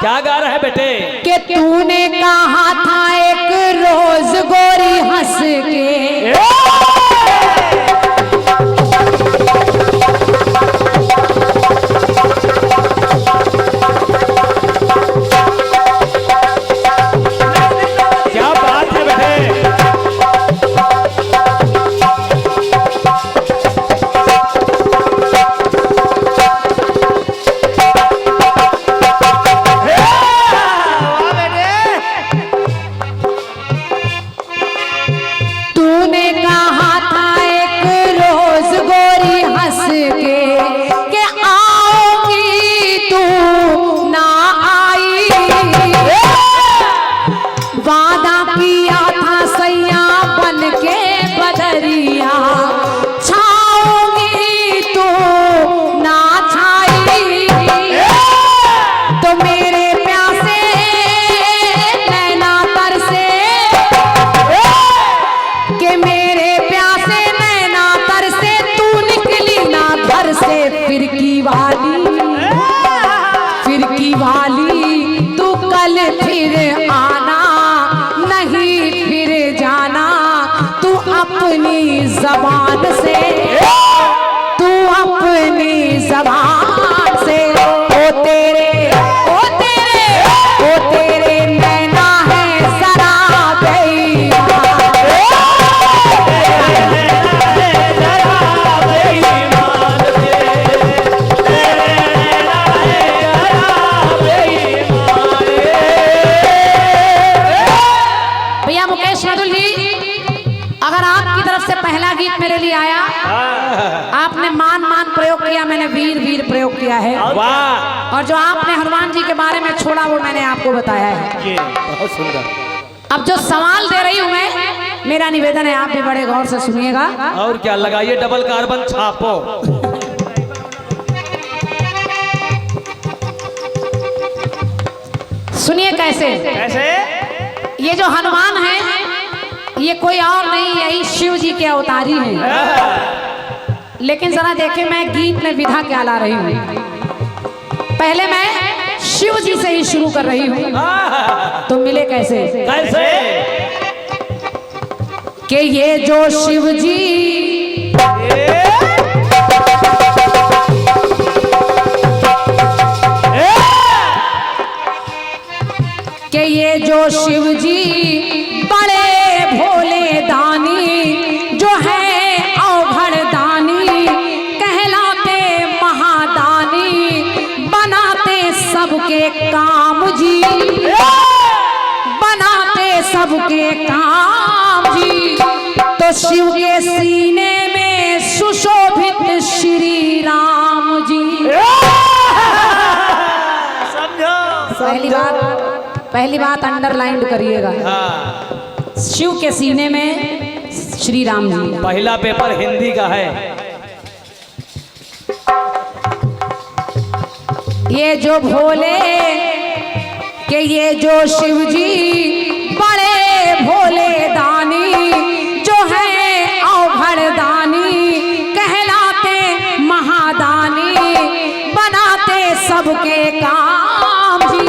क्या गा रहे बेटे? कि तूने कहा था एक रोज गोरी हंस के, क्या बात है बेटे? तूने कहा था एक रोज गोरी हंस के कि आओगी तू ना आई, वादा किया था सैया बन के बदरिया, छाओगी तू ना छाई, तो मेरे प्यासे नैना तरसे, कि मेरे प्यासे नैना तरसे, तू निकली ना घर से फिरकी वाली, तू कल फिर आना नहीं फिर जाना, तू अपनी जबान से, तू अपनी जबान से, ओ तेरे नैना है शराबे, भैया मुकेश मधुल जी, अगर आपकी तरफ से पहला गीत मेरे लिए आया, आपने मान प्रयोग किया, मैंने वीर प्रयोग किया है, वाह, और जो आपने हनुमान जी के बारे में छोड़ा वो मैंने आपको बताया है। ये बहुत सुंदर। अब जो सवाल दे रही हूं मैं, मेरा निवेदन है आप भी बड़े गौर से सुनिएगा। और क्या लगाइए डबल कार्बन छापो। सुनिए कैसे। ये जो हनुमान है ये कोई और नहीं, यही शिव जी के अवतारी हैं। लेकिन जरा देखें मैं गीत में विधा क्या ला रही हूँ। पहले मैं शिव जी से ही शुरू कर रही हूँ, तो मिले कैसे कि ये जो शिव जी कि ये जो शिव जी बड़े भोले दानी जो है अवघड़ दानी, कहलाते महादानी, बनाते सबके काम जी, बनाते सबके काम जी। तो शिव के सीने में सुशोभित श्री राम जी। पहली बात अंडरलाइन करिएगा, शिव के सीने में श्री राम जी। पहला पेपर हिंदी का है। ये जो भोले के ये जो शिव जी बड़े भोले दानी जो है अवघड़ दानी, कहलाते महादानी, बनाते सबके काम जी।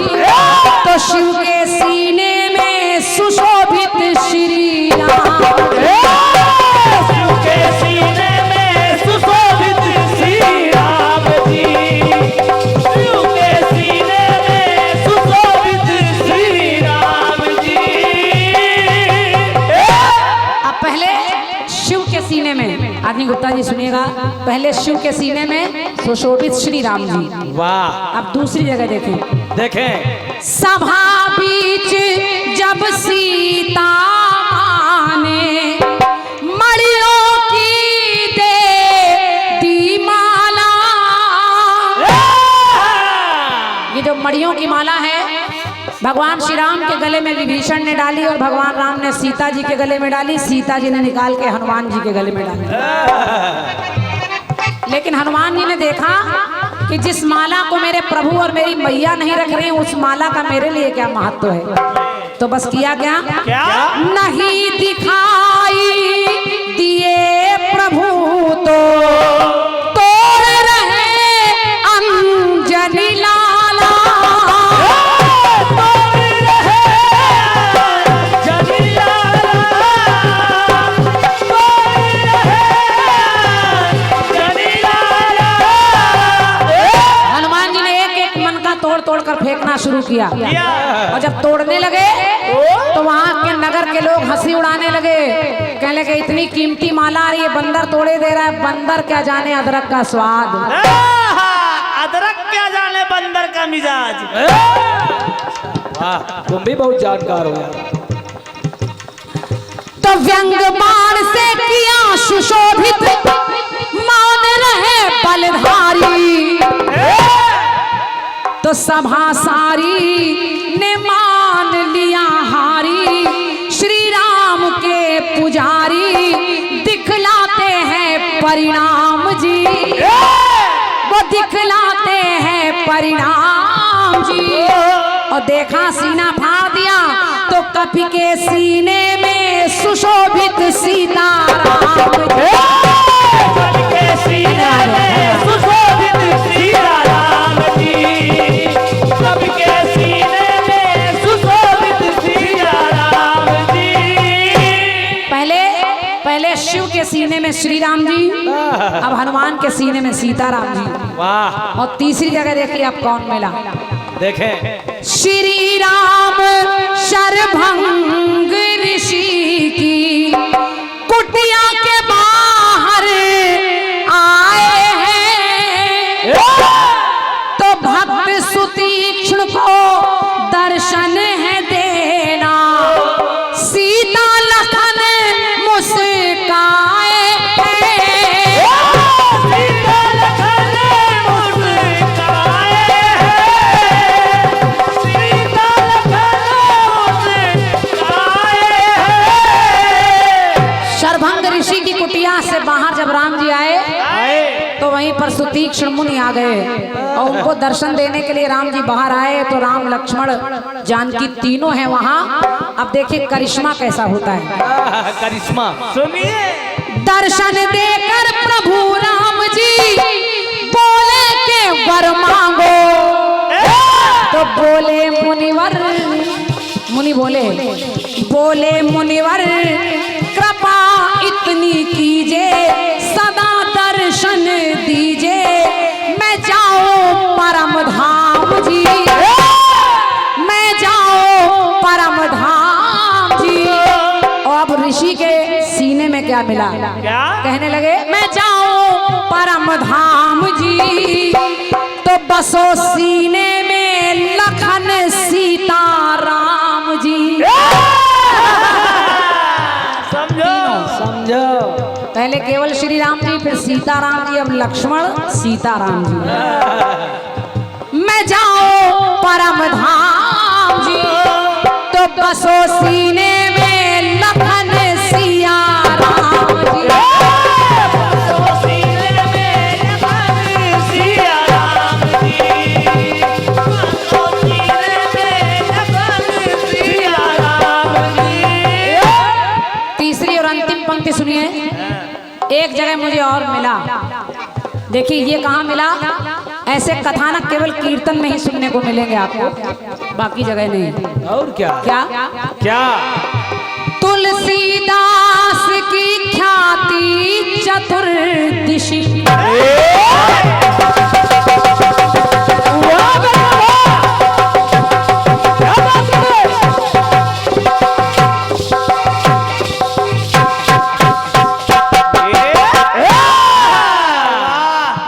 तो शिव के सीने में सुशोभित श्री राम, शिव के सीने में सुशोभित श्री राम जी, शिव के सीने में सुशोभित श्री राम जी। अब पहले शिव के सीने में, आदमी गुप्ता जी सुनिएगा, पहले शिव के सीने में सुशोभित श्री राम जी। वाह। अब दूसरी जगह देखें। सभा बीच जब सीता ने मड़ियों की दे दी माला, ये जो मड़ियों की माला है भगवान श्री राम के गले में विभीषण ने डाली और भगवान राम ने सीता जी के गले में डाली, सीता जी ने निकाल के हनुमान जी के गले में डाली। लेकिन हनुमान जी ने देखा कि जिस माला को मेरे प्रभु और मेरी मैया नहीं रख रहे हैं, उस माला का मेरे लिए क्या महत्व है। तो बस किया क्या? नहीं दिखाई दिए प्रभु तो तोड़ रहे अंजनी लाला। तोड़ तोड़ कर फेंकना शुरू किया। और जब तोड़ने लगे तो वहां के नगर के लोग हंसी उड़ाने लगे, कहने लगे इतनी कीमती माला ये बंदर तोड़े दे रहा है, बंदर क्या जाने अदरक का स्वाद, अदरक क्या जाने बंदर का मिजाज। वाह, तुम भी बहुत जानकार हो। तो व्यंग बाण से किया सुशोभित, मान रहे बलधारी, तो सभा सारी ने मान लिया हारी, श्री राम के पुजारी दिखलाते हैं परिणाम जी, वो दिखलाते हैं परिणाम जी। और देखा सीना फाड़ दिया तो कपि के सीने में सुशोभित सीताराम जी, कपि के सीने में सुशोभित सीताराम जी, कपि के सीने में सुशोभित सीताराम जी। पहले शिव के सीने में श्री राम जी, अब हनुमान के सीने में सीताराम जी। वाह, और तीसरी जगह देखिए अब कौन मिला, देखें। श्री राम शरभंग ऋषि की कुटिया के बाहर आए हैं, तो भक्त सुतीक्ष्ण को दर्शन है देना, सीता लखन मुस्काए हैं, सीता लखन मुस्काए हैं, सीता लखन मुस्काए हैं। शरभंग ऋषि की कुटिया से बाहर जब राम जी आए तो वहीं पर सुतीक्ष्ण मुनि आ गए और उनको दर्शन देने के लिए राम जी बाहर आए। तो राम लक्ष्मण जानकी तीनों हैं वहां। अब देखिए करिश्मा कैसा होता है, करिश्मा सुनिए। दर्शन देकर प्रभु राम जी बोले के वर मांगो, तो बोले मुनिवर, मुनि बोले मुनिवर कृपा इतनी कीजिए, सदा दर्शन दीजिए, मैं जाऊं परम धाम जी, मैं जाऊं परम धाम जी। और अब ऋषि के सीने में क्या मिला, क्या? कहने लगे मैं जाऊं परम धाम जी, तो बसो सीने में लखन सीता राम जी। समझो। पहले केवल श्री राम जी, फिर सीताराम जी, अब लक्ष्मण सीताराम जी। मैं जाऊं परम धाम जी, तो बसो सीने में लखन सिया राम जी, बसो सीने में लखन सिया राम जी, बसो सीने में लखन सिया राम जी। तीसरी और अंतिम पंक्ति सुनिए। एक जगह मुझे और मिला, देखिए ये कहाँ मिला। ऐसे कथानक केवल कीर्तन में ही सुनने को मिलेंगे आपको, बाकी जगह नहीं। और क्या क्या तुलसीदास की ख्याति चतुर्दिशी,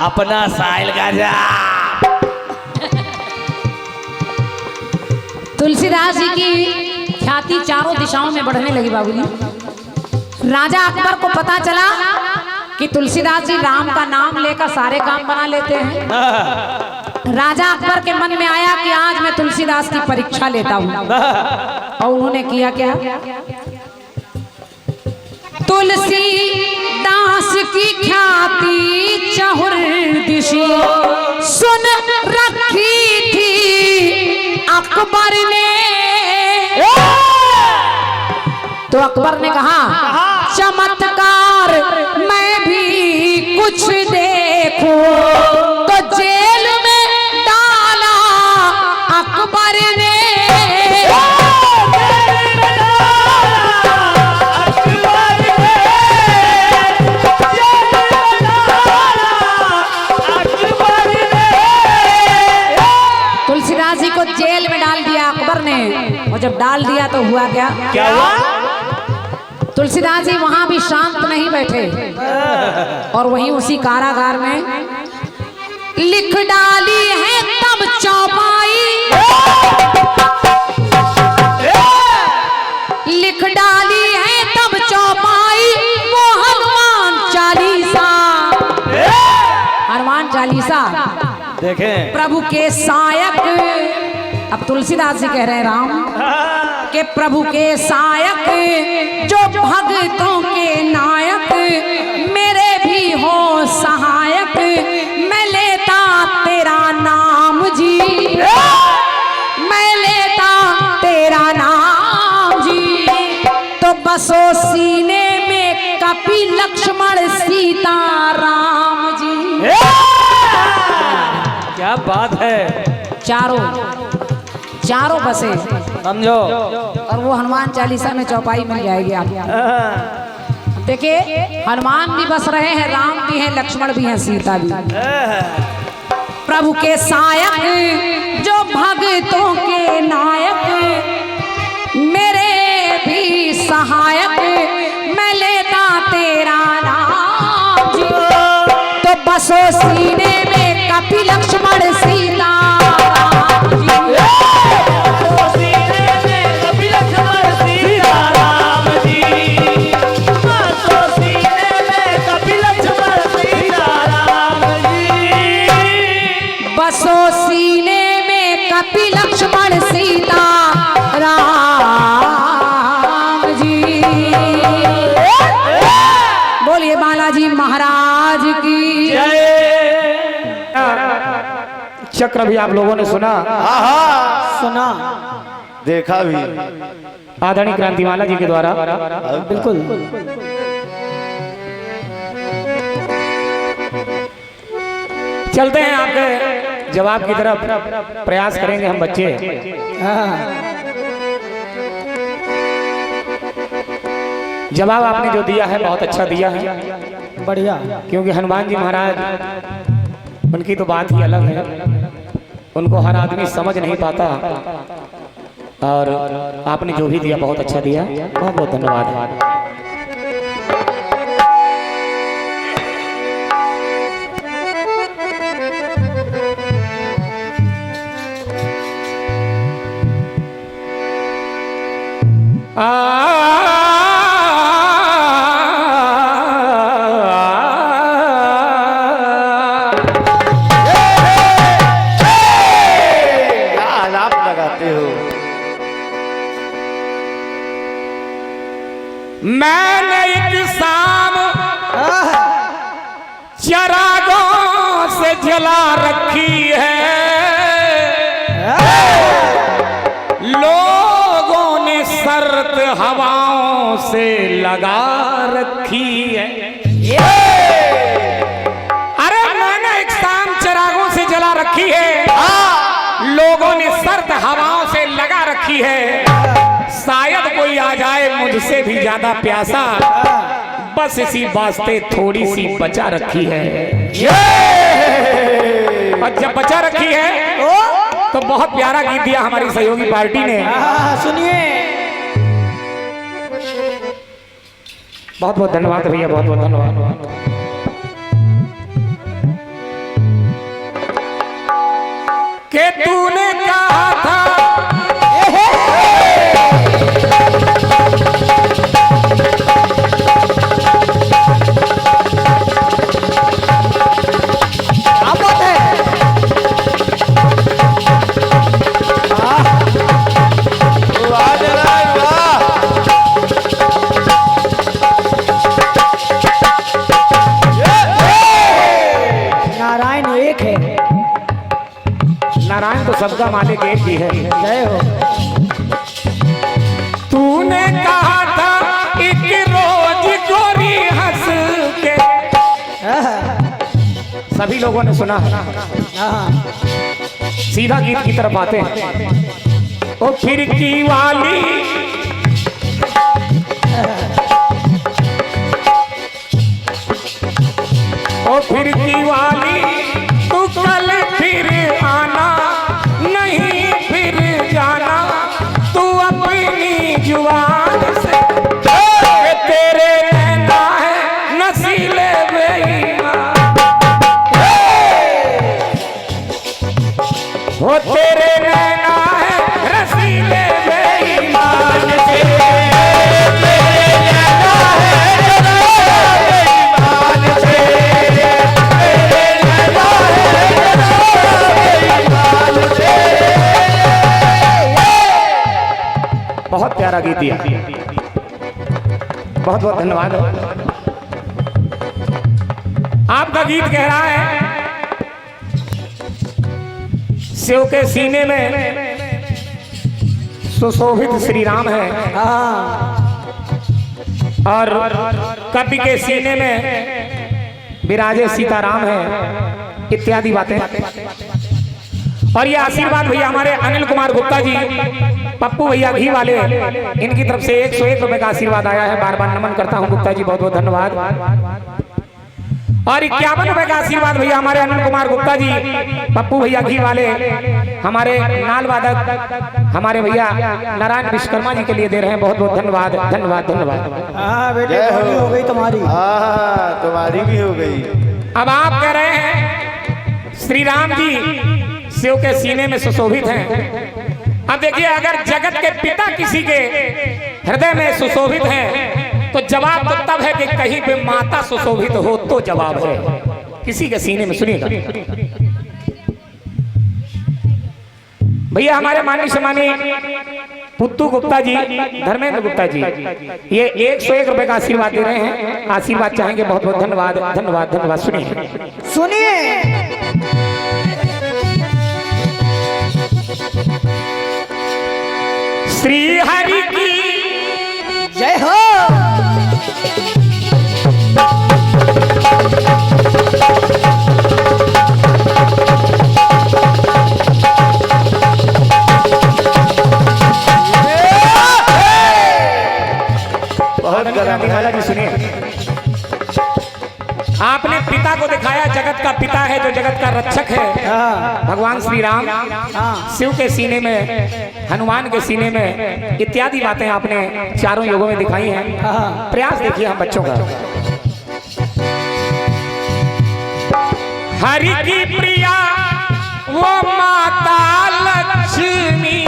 अपना साइल गाजा। तुलसीदास जी की ख्याति चारों दिशाओं में बढ़ने लगी बाबूजी। राजा अकबर को पता चला कि तुलसीदास जी राम का नाम लेकर सारे काम बना लेते हैं। राजा अकबर के मन में आया कि आज मैं तुलसीदास की परीक्षा लेता हूँ, और उन्होंने किया क्या, तुलसीदास की ख्याति चहुर्दिशी सुन रखी थी अकबर ने, तो अकबर ने कहा चमत्कार मैं भी कुछ देखूं, तो जेल में डाला अकबर ने। और जब डाल दिया तो हुआ क्या? क्या हुआ? तुलसीदास जी वहां भी शांत नहीं बैठे और वहीं उसी कारागार में लिख डाली है तब चौपाई, लिख डाली है तब चौपाई वो हनुमान चालीसा। हनुमान चालीसा देखें प्रभु के सायक, अब तुलसीदास जी कह रहे हैं राम के प्रभु के सायक जो भक्तों के नायक मेरे भी हो सहायक मैं लेता तेरा नाम जी, मैं लेता तेरा नाम जी। तो बसो सीने में कपि लक्ष्मण सीता राम जी। क्या बात है, चारों बसे समझो। और वो हनुमान चालीसा में चौपाई मिल जाएगी आपको। देखिए हनुमान भी बस रहे हैं, राम भी हैं, लक्ष्मण भी हैं, सीता भी। प्रभु के सायक जो भक्तों के नायक मेरे भी सहायक मैं लेता तेरा नाम जी। तो बसो सीने में कपि लक्ष्मण सीता बसो सीने में कपि लक्ष्मण सीता राम जी। बोलिए बालाजी महाराज की जय। चक्र भी आप लोगों ने सुना, सुना, देखा भी। आदरणीय क्रांतिमाला जी के द्वारा। बिल्कुल चलते हैं आपके जवाब की तरफ, प्रयास करेंगे हम बच्चे। जवाब आपने जो दिया है बहुत अच्छा दिया है, बढ़िया। क्योंकि हनुमान जी महाराज उनकी तो बात ही अलग है, उनको हर आदमी समझ नहीं पाता। और आपने जो भी दिया बहुत अच्छा दिया, बहुत बहुत धन्यवाद। क्या आलाप लगाते हो। मैंने एक शाम चरागों से जला रखी है, लोगों ने शर्त हवाओं से लगा रखी है। अरे मैंने एक शाम चिरागों से जला रखी है, लोगों ने शर्त हवाओं से लगा रखी है। शायद कोई आ जाए मुझसे भी ज्यादा प्यासा, बस इसी वास्ते थोड़ी सी बचा रखी है। और जब बचा रखी है तो बहुत प्यारा गीत दिया हमारी सहयोगी पार्टी ने, सुनिए। बहुत बहुत धन्यवाद भैया, बहुत बहुत धन्यवाद। के तूने कहा था नारायण एक है, नारायण तो सबका मालिक एक ही है। जय हो। तूने कहा था एक रोज गोरी हंस के, सभी लोगों ने सुना है। सीधा गीत की तरफ आते हैं। ओ फिरकी वाली ओ फिरकी वाली तू कल फिर आना, नहीं फिर जाना, तू अब तेरे नैना है रसीले बेईमान से, तेरे नैना है बेईमान से, तेरे नैना है बेईमान से। बहुत प्यारा गीत दिया, बहुत बहुत धन्यवाद। आपका गीत कह रहा है शिव के सीने में सुशोभित श्री राम है और कवि के सीने में विराजे सीताराम है, इत्यादि बातें। और ये आशीर्वाद भैया हमारे अनिल कुमार गुप्ता जी, पप्पू भैया घी वाले, इनकी तरफ से 101 रुपए का आशीर्वाद आया है। बार बार नमन करता हूं गुप्ता जी, बहुत बहुत धन्यवाद। और 51 रुपए का आशीर्वाद भैया हमारे अनिल कुमार गुप्ता जी, पप्पू भैया घी वाले, हमारे नाल वादक हमारे भैया नारायण विश्वकर्मा जी के लिए दे रहे हैं। बहुत बहुत धन्यवाद धन्यवाद धन्यवाद। हाँ बेटे, हो गई तुम्हारी। हाँ तुम्हारी भी हो गई। अब आप कह रहे हैं श्री राम जी शिव के सीने में सुशोभित हैं। अब देखिए, अगर जगत के पिता किसी के हृदय में सुशोभित हैं तो जवाब तो तब है कि कहीं पे माता सुशोभित हो तो जवाब है किसी के सीने में। सुनिएगा भैया, हमारे माननीय सम्मानीय पुत्तू गुप्ता जी, धर्मेंद्र गुप्ता जी, ये 101 रुपए का आशीर्वाद दे रहे हैं। आशीर्वाद चाहेंगे, बहुत बहुत धन्यवाद धन्यवाद धन्यवाद। सुनिए सुनिए, श्री हरि की जय हो। बहुत गलत वाला जी सुनिए, आपने पिता को दिखाया, जगत का पिता है जो जगत का रक्षक है, भगवान श्री राम। शिव के सीने में, हनुमान के सीने में, इत्यादि बातें आपने चारों युगों में दिखाई हैं। प्रयास देखिए हम बच्चों का। हरि की प्रिया वो माता लक्ष्मी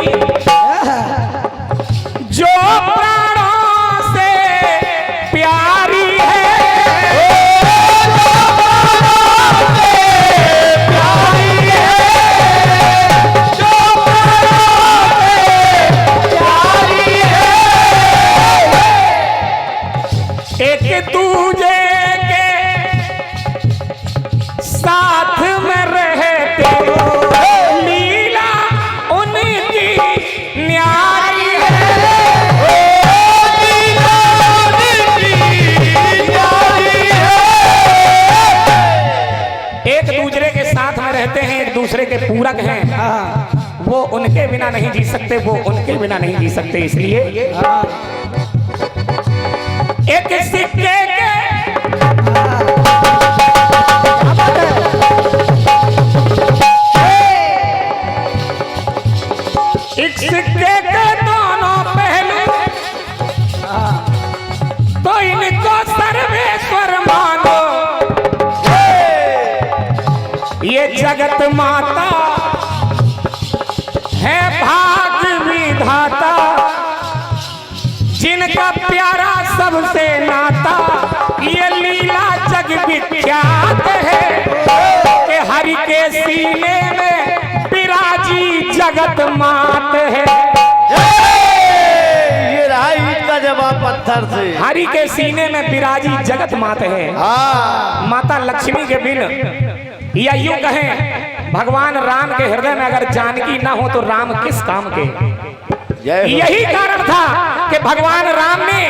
जो प्राणों से प्यारी है, एक दूजे के साथ में रहते लीला उनकी न्यारी है, लीला उनकी न्यारी है। एक दूसरे के साथ में रहते हैं, एक दूसरे के पूरक हैं। वो उनके बिना नहीं जी सकते, वो उनके बिना नहीं जी सकते। इसलिए एक सिक्के के एक सिक्के के दोनों पहलू, तो इनको सर्वेश्वर मानो। ये जगत माता है भाग विधाता, जिनका प्यारा सबसे नाता, ये लीला जग विख्यात है कि हरि के सीने में विराजी जगत मात है। ये रहा ईंट का जवाब पत्थर से। हरि के सीने में विराजी जगत मात है। माता लक्ष्मी के बिन, या यूं कहें भगवान राम के हृदय में अगर जानकी ना हो तो राम किस काम के। यही कारण था कि भगवान राम ने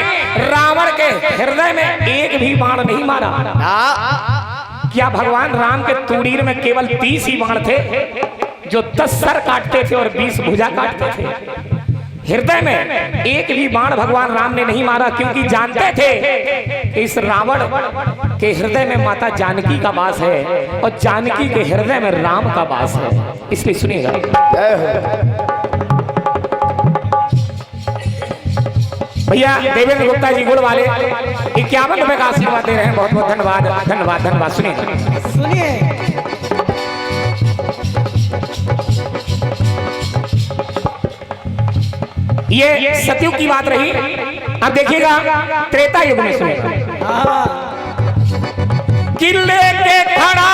रावण के हृदय में एक भी बाण नहीं मारा। क्या भगवान राम के तुड़ीर में केवल 30 ही बाण थे जो 10 सर काटते थे और 20 भुजा काटते थे? हृदय में एक भी बाण भगवान राम ने नहीं मारा, क्योंकि जानते थे कि इस रावण के हृदय में माता जानकी का वास है और जानकी के हृदय में राम का वास है। इसलिए सुनिएगा भैया, देवेंद्र गुप्ता जी गुड़ वाले 51 रुपए का आशीर्वाद दे रहे हैं। बहुत बहुत धन्यवाद धन्यवाद धन्यवाद। सुनिए सुनिए, ये सतयुग की बात रही। अब देखिएगा त्रेता युग में सुनिएगा। किले के खड़ा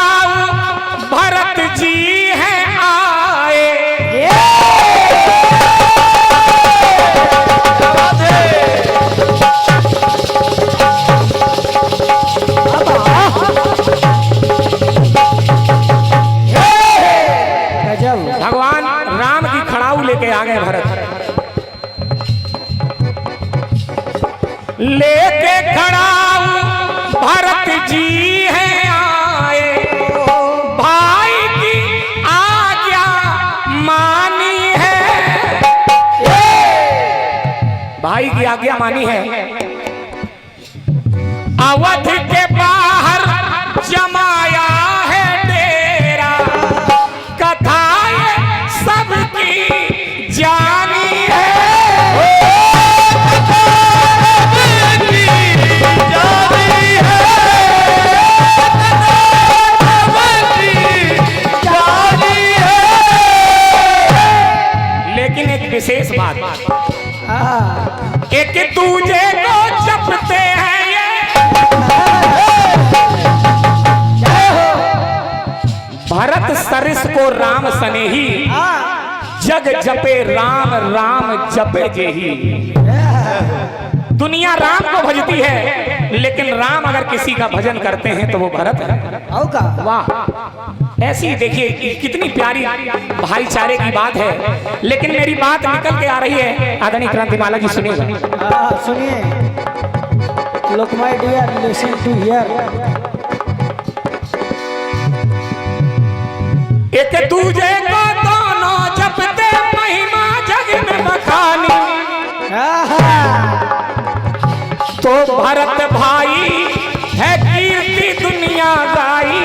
भरत जी हैं आए, भगवान राम की खड़ाऊ लेके आ गए भरत। लेके खड़ाऊ भरत जी हैं आए, भाई की आज्ञा मानी है, भाई की आज्ञा मानी है। अवध के बाहर जमाया है डेरा, कथाएं सबकी जानी है। लेकिन एक विशेष बात, एक दूजे को जपते हैं ये, भरत सरिस को राम सनेही, जग जपे राम राम जपे जेही। दुनिया राम को भजती है, लेकिन राम अगर किसी का भजन करते हैं तो वो भरत है। वाह, ऐसी देखिए कितनी प्यारी भाईचारे की बात है। लेकिन मेरी बात निकल के आ रही है, आदरणीय क्रांतिमाला जी सुनिएगा। सुनिए, look my dear, listen to here। एक दूजे को दोनों जपते महिमा जग में बखानी, तो भरत भाई है कीर्ति दुनिया गाई।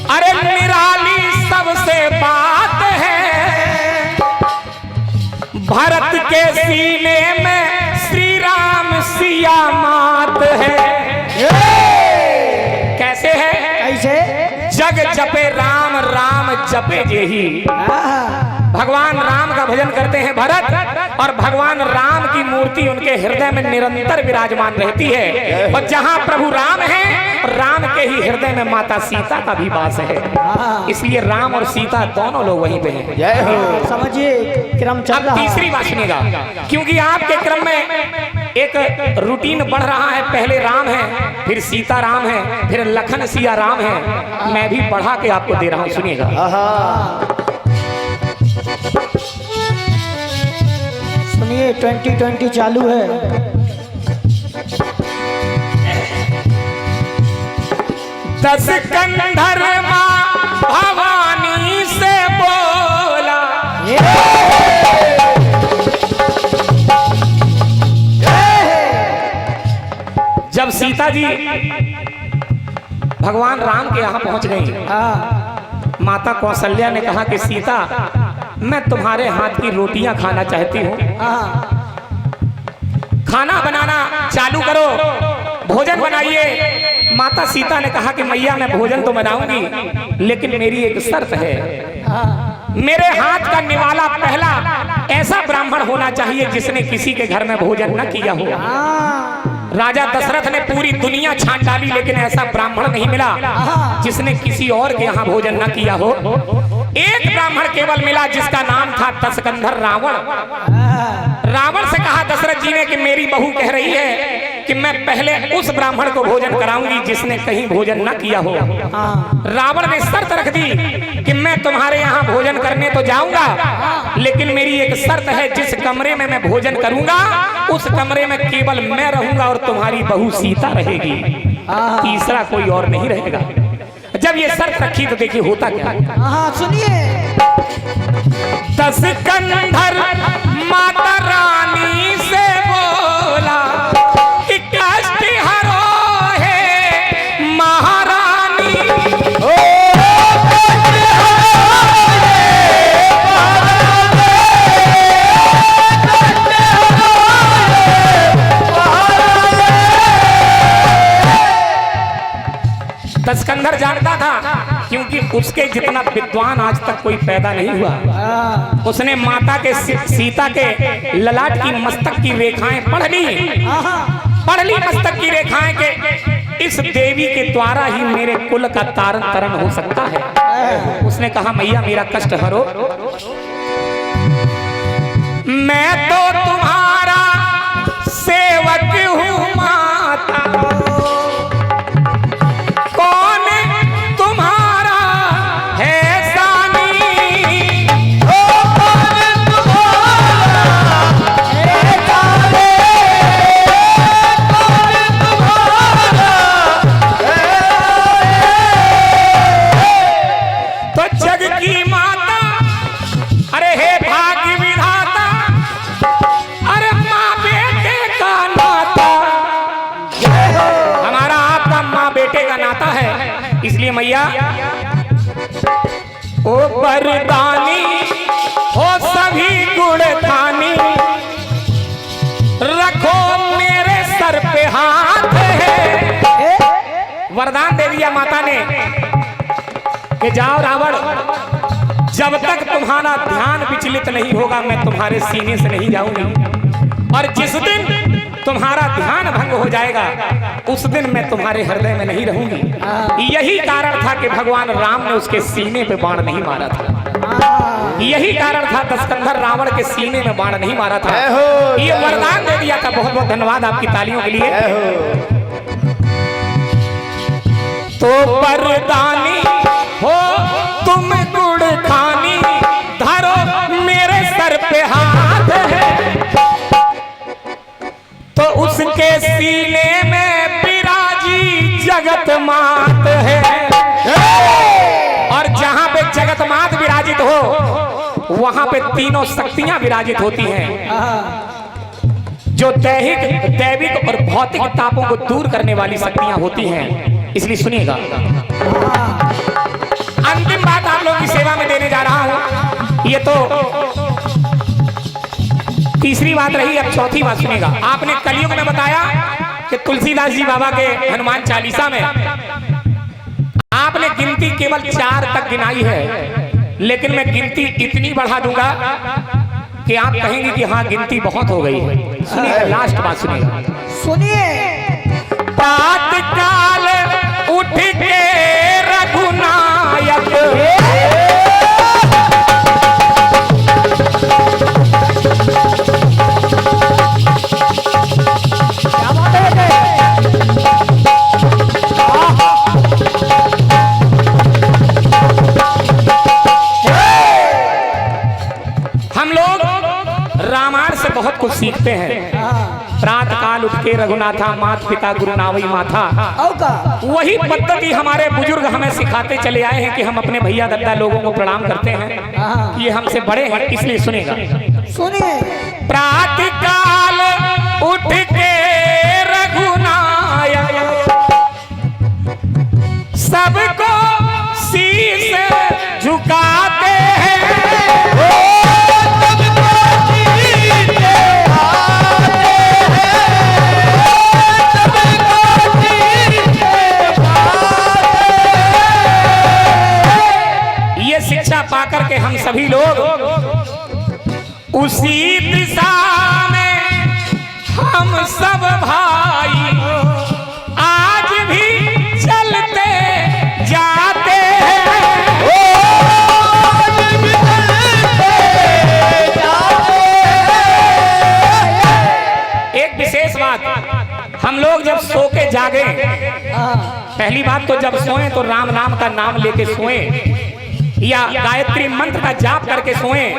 अरे निराली सबसे बात है, भरत के सीने में श्री राम सिया मात है। कैसे है? कैसे? जग जपे राम राम जपे जेही। भगवान राम का भजन करते हैं भरत, और भगवान राम की मूर्ति उनके हृदय में निरंतर विराजमान रहती है। और जहां प्रभु राम है, राम के ही हृदय में माता सीता का भी वास है। इसलिए राम और सीता दोनों लोग वहीं पे हैं। जय हो। समझिए, क्रम चल अब रहा है। तीसरी बात सुनिएगा, क्योंकि आपके क्रम में एक रूटीन बढ़ रहा है। पहले राम है, फिर सीता राम है, फिर लखन सिया राम है। मैं भी बढ़ा के आपको दे रहा हूं, सुनिएगा। सुनिए, 2020 चालू है। दस कंधर मां भवानी से बोला, जब सीता जी भगवान राम के यहाँ पहुंच गई, माता कौशल्या ने कहा कि सीता, मैं तुम्हारे हाथ की रोटियां खाना चाहती हूँ, खाना बनाना चालू करो, भोजन बनाइए। माता सीता ने कहा कि मैया मैं भोजन तो बनाऊंगी, लेकिन मेरी एक शर्त है, मेरे हाथ का निवाला पहला ऐसा ब्राह्मण होना चाहिए जिसने किसी के घर में भोजन न किया हो। राजा दशरथ ने पूरी दुनिया छान डाली, लेकिन ऐसा ब्राह्मण नहीं मिला जिसने किसी और के यहाँ भोजन न किया हो। एक ब्राह्मण केवल मिला जिसका नाम था दशकंधर रावण। रावण से कहा दशरथ जी ने कि मेरी बहू कह रही है कि मैं पहले उस ब्राह्मण को भोजन कराऊंगी जिसने कहीं भोजन न किया हो। रावण ने शर्त रख दी कि मैं तुम्हारे यहाँ भोजन करने तो जाऊंगा, लेकिन मेरी एक शर्त है, जिस कमरे में मैं भोजन करूंगा उस कमरे में केवल मैं रहूंगा और तुम्हारी बहू सीता रहेगी, तीसरा कोई और नहीं रहेगा। जब ये शर्त रखी तो देखिए होता क्या। सुनिए, दशकंधर माता रानी से बोला कि कष्ट हरो है महारानी, दशकंधर जानता था क्योंकि उसके जितना विद्वान आज तक कोई पैदा नहीं हुआ। उसने माता के सीता के ललाट की मस्तक की रेखाएं पढ़ ली मस्तक की रेखाएं के इस देवी के द्वारा ही मेरे कुल का तारण तरण हो सकता है। उसने कहा मैया मेरा कष्ट हरो, मैं तो तुम्हारा सेवक हूँ माता, कौन तुम्हारा है सानी, ओ कौन तुम्हारा है सानी, कौन तुम्हारा है। तो जग की माता, अरे हे भाग्य विधाता, अरे माँ बेटे का नाता, हमारा आपका माँ बेटे का नाता है। इसलिए मैया ओ वरदानी हो सभी गुण खानी, रखो मेरे सर पे हाथ है। वरदान दे दिया माता ने कि जाओ रावण, जब तक तुम्हारा ध्यान विचलित नहीं होगा मैं तुम्हारे सीने से नहीं जाऊंगी, और जिस दिन तुम्हारा ध्यान भंग हो जाएगा उस दिन मैं तुम्हारे हृदय में नहीं रहूंगी। यही कारण था कि भगवान राम ने उसके सीने पे बाण नहीं मारा था। यही कारण था दशकंधर रावण के सीने में बाण नहीं मारा था। ये वरदान दे दिया था। बहुत बहुत धन्यवाद आपकी तालियों के लिए। तो वरदानी हो तुम गुड़ खानी, धरो मेरे सर पे हाथ है, तो उसके सीने में विराजी जगत मात है। और जहां पे जगत मात विराजित हो वहां पे तीनों शक्तियां विराजित होती हैं, जो दैविक और भौतिक तापों को दूर करने वाली शक्तियां होती हैं। इसलिए सुनिएगा, अंतिम बात आप लोगों की सेवा में देने जा रहा हूं। ये तो तीसरी बात रही, अब चौथी बात सुनिएगा। आपने कलयुग में बताया कि तुलसीदास जी बाबा के हनुमान चालीसा में आपने गिनती केवल 4 तक गिनाई है, लेकिन मैं गिनती इतनी बढ़ा दूंगा कि आप कहेंगे कि हाँ गिनती बहुत हो गई है। सुनिए लास्ट बात सुनिएगा, सुनिए। प्रात काल उठ के रघुनायक, हम लोग रामायण से बहुत कुछ सीखते हैं। प्रात काल उठ के रघुनाथा, मात पिता गुरु नावई माथा। वही पद्धति हमारे बुजुर्ग हमें सिखाते चले आए हैं कि हम अपने भैया दादा लोगों को प्रणाम करते हैं। ये हमसे बड़े हैं, इसलिए सुनेगा। सुनिए। प्रात काल उठ के रघुनायक, सबको शीश झुकाते हैं। ये शिक्षा पाकर के हम सभी लोग उसी दिशा में हम सब भाई आज भी चलते जाते हैं। एक विशेष बात, हम लोग जब सो के जागे, पहली बात तो जब सोएं तो राम नाम का नाम लेके सोएं या गायत्री मंत्र का जाप करके सोएं।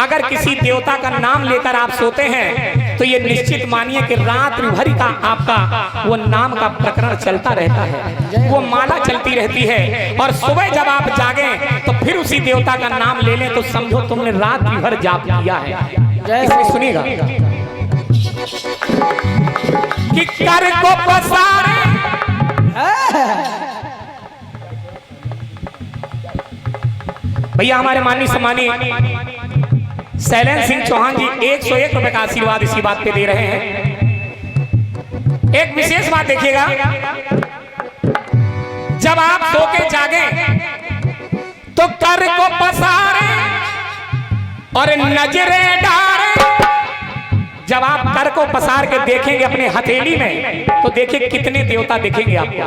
अगर किसी देवता का नाम लेकर आप सोते हैं तो ये निश्चित मानिए कि रात्रि भर का आपका वो नाम का प्रकरण चलता रहता है, वो माला चलती रहती है। और सुबह जब आप जागें तो फिर उसी देवता का नाम ले लें तो समझो तुमने रात्रि भर जाप किया है। इसमें सुनिएगा कि कर को पसारे, भैया हमारे माननीय सम्मानीय शैलेंद्र सिंह चौहान जी 101 रुपए का आशीर्वाद इसी बात पे दे रहे हैं। एक विशेष बात देखिएगा, जब आप सो के जागे तो कर को पसारे और नजरे डारे। जब आप कर को पसार के देखेंगे अपने हथेली में तो देखिए कितने देवता दिखेंगे आपको।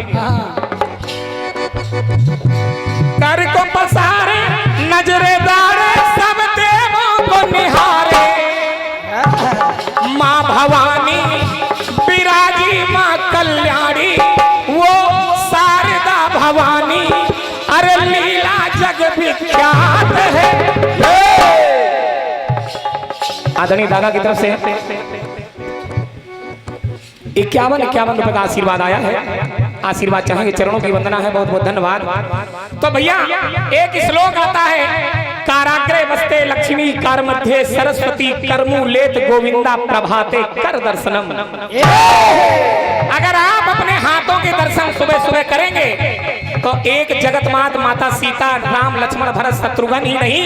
कर को पसारे नजरे डारे सब देवों को निहारे। माँ भवानी विराजी माँ कल्याणी वो शारदा भवानी अरे लीला जग विख्यात है। आदरणीय दादा की तरफ से 51 रुपए का आशीर्वाद आया है। आशीर्वाद चाहेंगे, चरणों की वंदना है, बहुत बहुत धन्यवाद। तो भैया एक श्लोक आता है, काराग्रे वस्ते लक्ष्मी कार मध्य सरस्वती करमूलेत गोविंदा प्रभाते कर दर्शनम। अगर आप अपने हाथों के दर्शन सुबह सुबह करेंगे तो एक जगत माता सीता राम लक्ष्मण भरत शत्रुघ्न ही नहीं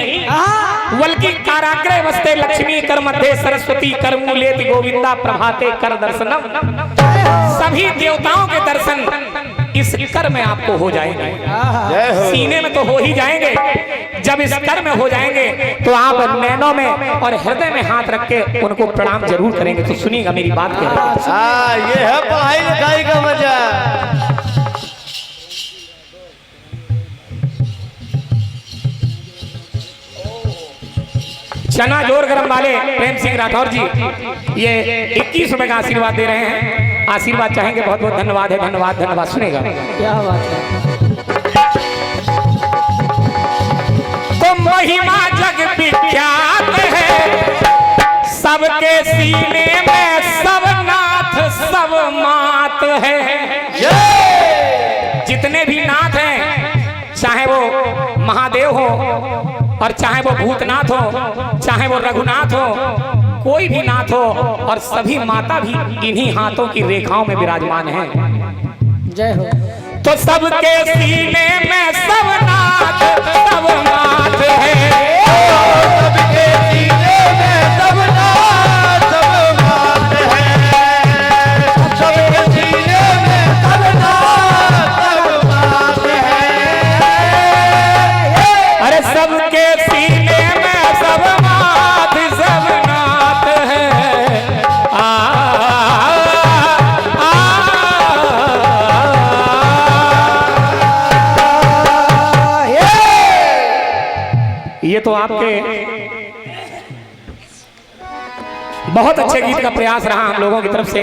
बल्कि काराग्रे वस्ते लक्ष्मी कर मध्य सरस्वती करमूलेत गोविंदा प्रभाते कर दर्शनम। सभी देवताओं के दर्शन इस कर में आपको हो जाएंगे। सीने में तो हो ही जाएंगे, जब इस कर में हो जाएंगे तो आप नैनों में और हृदय में हाथ रख के उनको प्रणाम जरूर करेंगे। तो सुनिएगा मेरी बात के। ये है पढ़ाई लिखाई का मजा। चना जोर गरम वाले प्रेम सिंह राठौर जी ये 21 रुपए का आशीर्वाद दे रहे हैं। आशीर्वाद चाहेंगे, बहुत बहुत धन्यवाद है। धन्यवाद। सुनेगा क्या बात है। तो महिमा जग विख्यात है, सबके सीने में सब नाथ सब मात है। जितने भी नाथ हैं, चाहे वो महादेव हो और चाहे वो भूतनाथ हो, चाहे वो रघुनाथ हो, कोई भी नाथ हो, और सभी माता भी इन्हीं हाथों की रेखाओं में विराजमान हैं। जय हो। तो सबके सीने में सब नाथ सब मात है। सबके सीने में सब नाथ सब मात है। सबके सीने में सब नाथ सब मात है। अरे सबके सीने में सब मात सब नाथ है। ये तो आपके बहुत अच्छे गीत का प्रयास रहा हम लोगों की तरफ से।